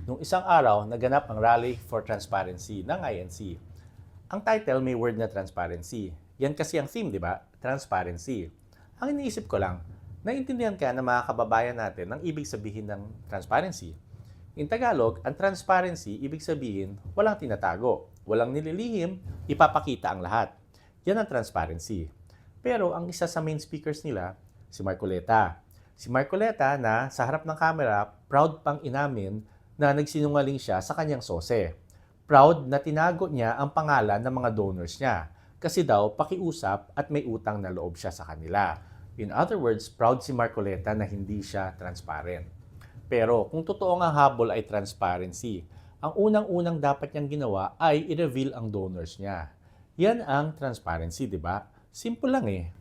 Nung isang araw, naganap ang Rally for Transparency ng INC. Ang title may word na transparency. Yan kasi ang theme, di ba? Transparency. Ang iniisip ko lang, naiintindihan ka ng mga kababayan natin ang ibig sabihin ng transparency. In Tagalog, ang transparency, ibig sabihin, walang tinatago, walang nililihim, ipapakita ang lahat. Yan ang transparency. Pero ang isa sa main speakers nila, si Marcoleta. Si Marcoleta na sa harap ng camera, proud pang inamin na nagsinungaling siya sa kanyang sose. Proud na tinago niya ang pangalan ng mga donors niya kasi daw pakiusap at may utang na loob siya sa kanila. In other words, proud si Marcoleta na hindi siya transparent. Pero kung totoo nga habol ay transparency, ang unang-unang dapat niyang ginawa ay i-reveal ang donors niya. Yan ang transparency, di ba? Simple lang eh.